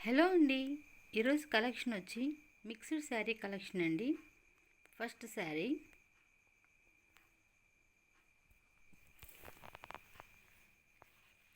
Hello అండి. ఈరోజు collection వచ్చి మిక్స్డ్ శారీ కలెక్షన్ అండి. ఫస్ట్ శారీ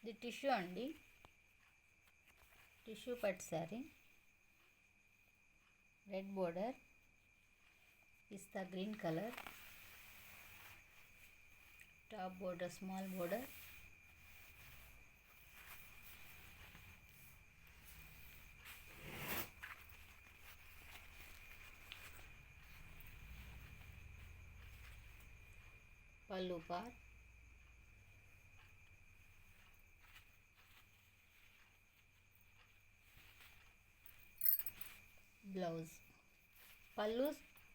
ఇది టిష్యూ అండి, టిష్యూ పట్టు శారీ, రెడ్ బోర్డర్, పిస్తా green colour, top border small border, పళ్ళు పార్ట్, బ్లౌజ్. పళ్ళు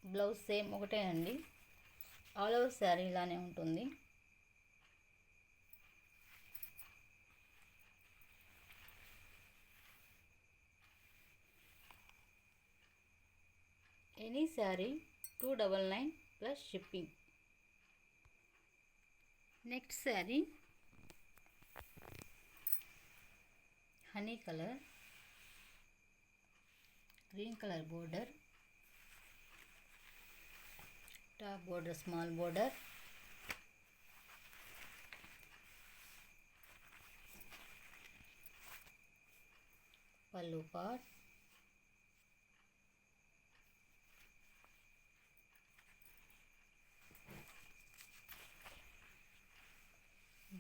బ్లౌజ్ సేమ్ ఒకటే అండి, ఆల్ ఓవర్ శారీ ఇలానే ఉంటుంది. Any sari 299 plus shipping. Next sari honey colour, green colour border, top border small border, పళ్ళు part,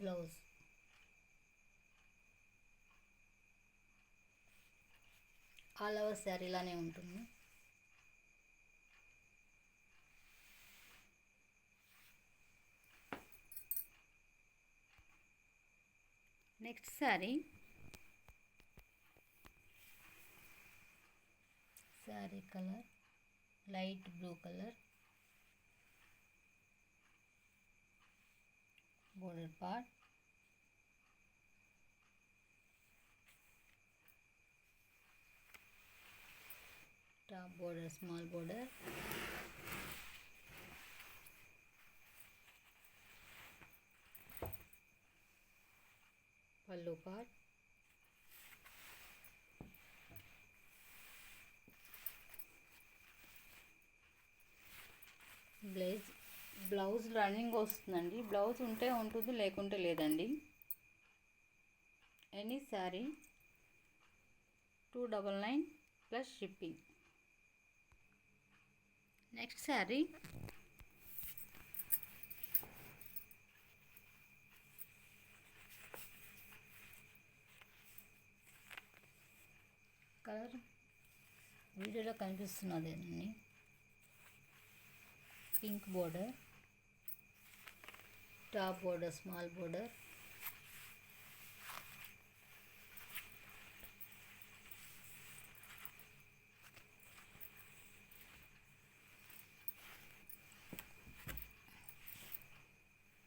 blouse. All over sari ఇలానే ఉంటుంది. Next sari colour light blue colour, border part, top border small border, పళ్ళు part, blouse running వస్తుందండి. Blouse ఉంటే ఉంటుంది, లేకుంటే లేదండి. Any sari 299 plus shipping. Next sari colour వీడియోలో కనిపిస్తున్నదేనండి, pink border, top border small border,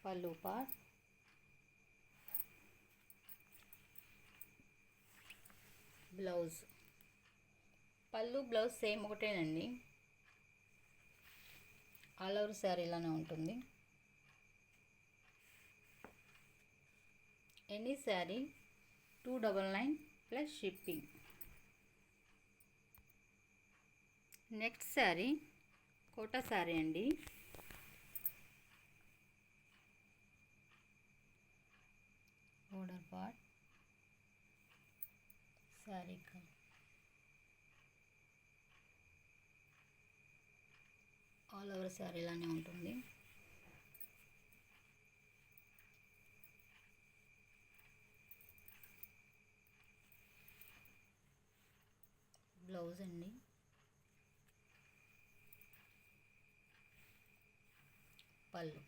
పళ్ళు పార్ట్, బ్లౌజ్. పళ్ళు బ్లౌజ్ సేమ్ ఒకటేనండి, ఆల్ ఓవర్ శారీ ఇలానే ఉంటుంది. Any sari 299 plus shipping. Next sari Kota sari అండి. Border part, sari all over sari ఇలానే ఉంటుంది. బ్లౌజ్ అండి, పళ్ళు,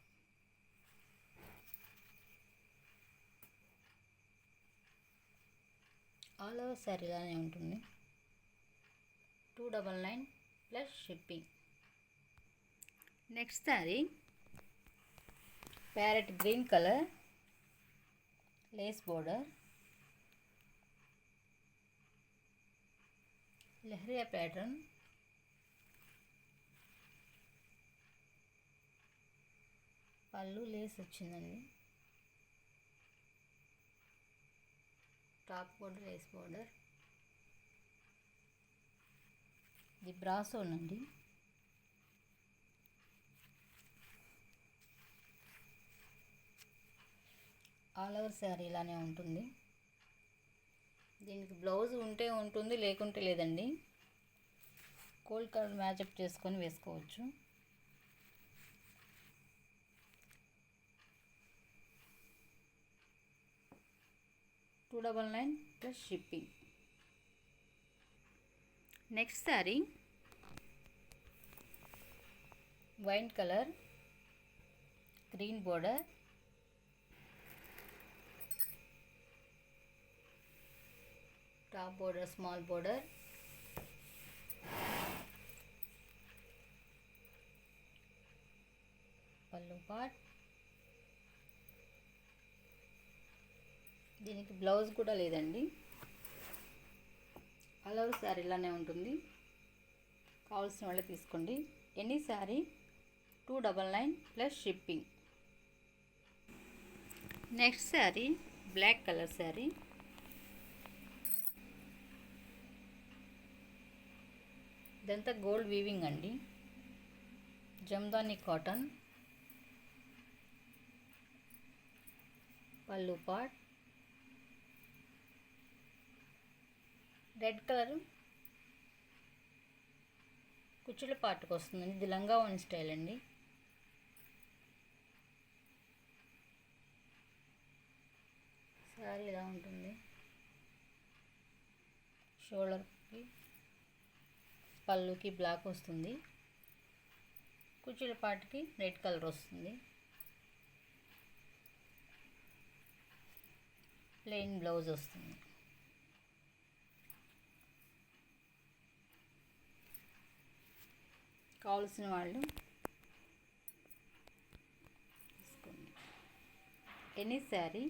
ఆల్ ఓవర్ శారీ ఇలానే ఉంటుంది. 299 plus shipping. Next sari parrot green colour, lace border, leheriya pattern, pallu lace వచ్చిందండి, టాప్ బోర్డర్ లేస్ బోర్డర్, ఇది బ్రాసోనండి. ఆల్ ఓవర్ శారీ ఇలానే ఉంటుంది. దీనికి బ్లౌజ్ ఉంటే ఉంటుంది, లేకుంటే లేదండి. గోల్డ్ కలర్ మ్యాచప్ చేసుకొని వేసుకోవచ్చు. $299 plus shipping. Next sari wine colour, green border, top border small border, పళ్ళు పార్ట్. దీనికి బ్లౌజ్ కూడా లేదండి. ఆల్ ఓవర్ శారీ ఇలానే ఉంటుంది. కావాల్సిన వాళ్ళే తీసుకోండి. Any sari $299 plus shipping. Next sari black colour sari. ఇదంతా గోల్డ్ వీవింగ్ అండి. Jamdani cotton, pallu part, red colour కుచ్చుల పాటుకు వస్తుందండి. ఇది లంగా ఓణి స్టైల్ అండి. శారీ ఇలా ఉంటుంది. షోల్డర్కి పళ్ళుకి బ్లాక్ వస్తుంది. కుచ్చుల పాటుకి రెడ్ కలర్ వస్తుంది. ప్లెయిన్ బ్లౌజ్ వస్తుంది. కావాల్సిన వాళ్ళు తీసుకోండి. Any sari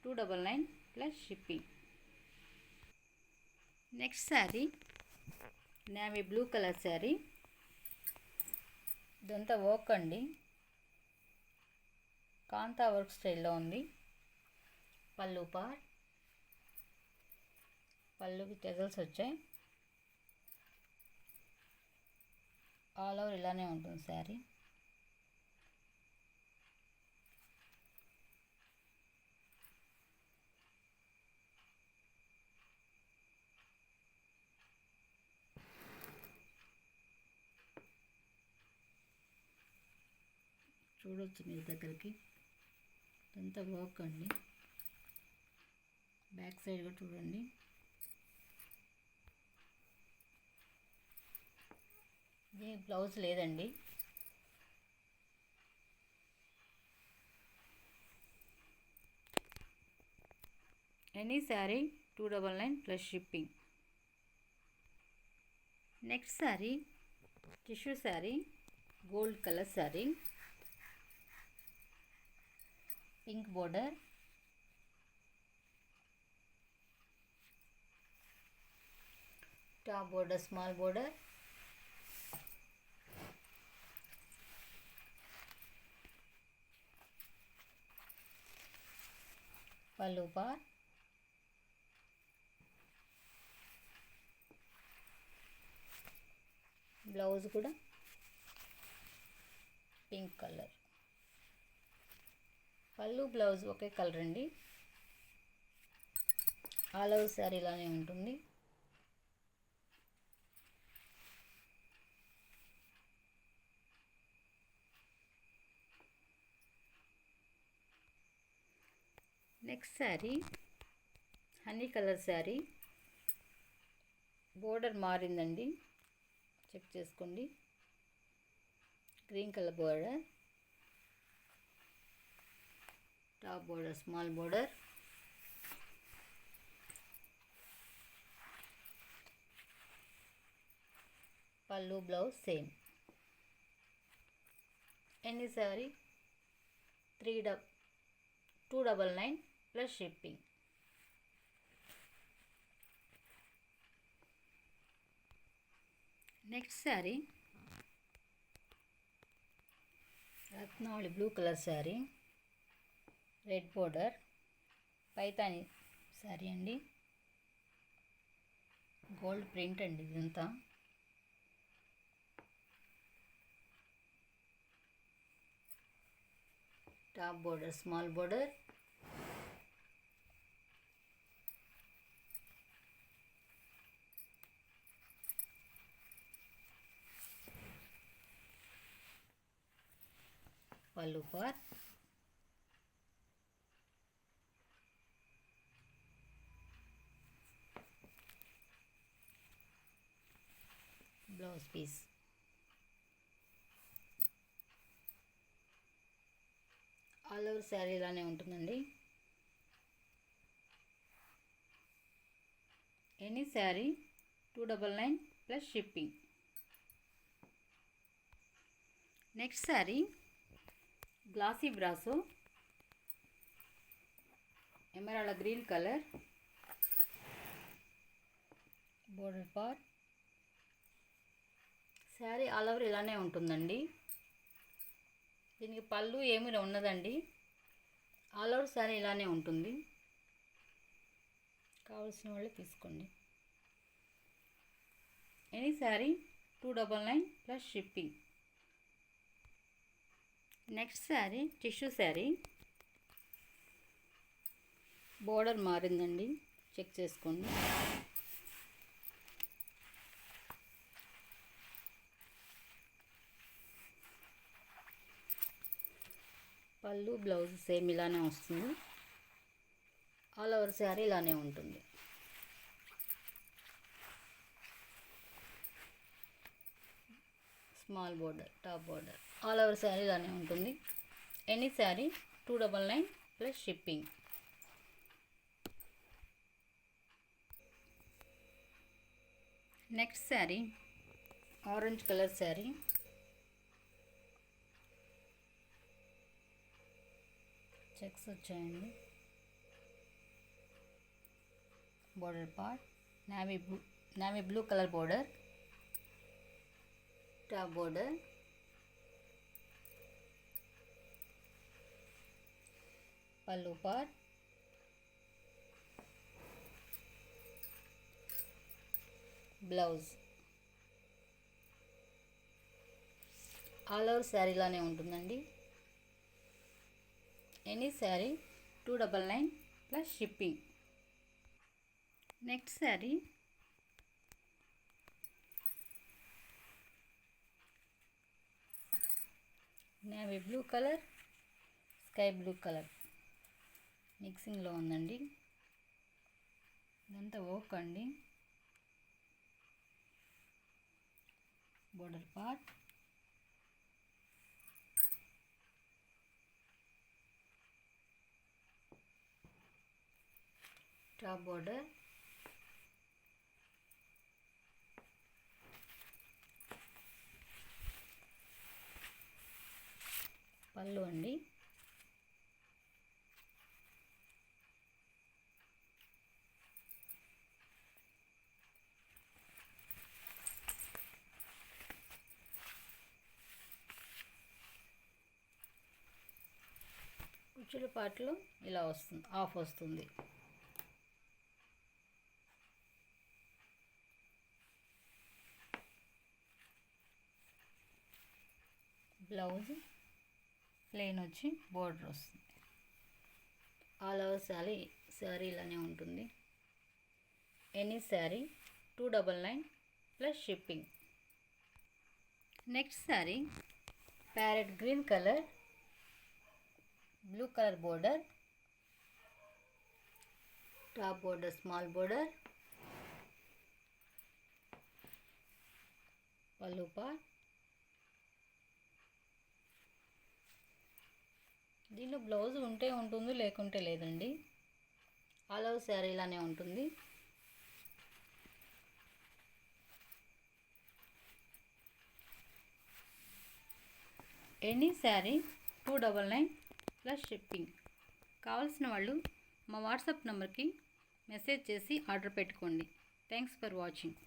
$299 plus shipping. Next sari navy blue colour sari. ఇదంతా వర్క్ అండి. కాంతా వర్క్ స్టైల్లో ఉంది. పళ్ళు పార్ట్, పళ్ళుకి టెజల్స్ వచ్చాయి. ఆల్ ఓవర్ ఇలానే ఉంటుంది శారీ. చూడొచ్చు మీరు దగ్గరికి. ఇదంతా వర్క్ అండి. బ్యాక్ సైడ్ కూడా చూడండి. ఇది బ్లౌజ్ లేదండి. Any sari $299 plus shipping. Next sari tissue sari, gold colour sari, pink border, top border small border, పళ్ళు పార్ట్, బ్లౌజ్ కూడా పింక్ కలర్. పళ్ళు బ్లౌజ్ ఒకే కలర్ అండి. ఆల్ ఓవర్ శారీ ఇలానే ఉంటుంది. Next sari honey colour sari. Border మారిందండి, చెక్ చేసుకోండి. Green colour border, top border small border, పళ్ళు blouse same. Any sari $299 plus shipping. Next sari Ratnavali blue colour sari, red border, Paithani sari అండి. గోల్డ్ ప్రింట్ అండి ఇదంతా. టాప్ బోర్డర్ స్మాల్ బోర్డర్, పళ్ళు part, blouse piece. All over sari ఇలానే ఉంటుందండి. Any sari 299 plus shipping. Next sari glossy brasso emerald green colour, border part. Sari all over ఇలానే ఉంటుందండి. దీనికి పళ్ళు ఏమీ ఉన్నదండి. ఆల్ ఓవర్ శారీ ఇలానే ఉంటుంది. కావాల్సిన వాళ్ళు తీసుకోండి. Any sari 299 plus shipping. Next sari tissue sari. Border మారిందండి, చెక్ చేసుకోండి. పళ్ళు బ్లౌజ్ సేమ్ ఇలానే వస్తుంది. ఆల్ ఓవర్ శారీ ఇలానే ఉంటుంది. Small border, top border, all over sari ఇలానే ఉంటుంది. Any sari 299 plus shipping. Next sari orange colour sari. Checks వచ్చాయండి. Border part navy blue colour border, top border, పళ్ళు part, blouse. All over sari ఇలానే ఉంటుందండి. Any sari 299 plus shipping. Next sari navy blue colour, sky blue colour మిక్సింగ్లో ఉందండి. ఇదంతా ఓక్ అండి. బోర్డర్ పార్ట్, టాప్ బోర్డర్, పళ్ళు అండి. కుచ్చుల పాటలు ఇలా వస్తుంది, ఆఫ్ వస్తుంది. బ్లౌజ్ ప్లెయిన్ వచ్చి బోర్డర్ వస్తుంది. ఆల్ ఓవర్ శారీ ఇలానే ఉంటుంది. Any sari 299 plus shipping. Next sari parrot green colour, blue colour border, top border small border, పళ్ళు పార్ట్. దీనిలో బ్లౌజ్ ఉంటే ఉంటుంది, లేకుంటే లేదండి. ఆల్ ఓవర్ శారీ ఇలానే ఉంటుంది. Any sari 299 plus shipping. కావాల్సిన వాళ్ళు మా వాట్సాప్ నెంబర్కి మెసేజ్ చేసి ఆర్డర్ పెట్టుకోండి. Thanks for watching.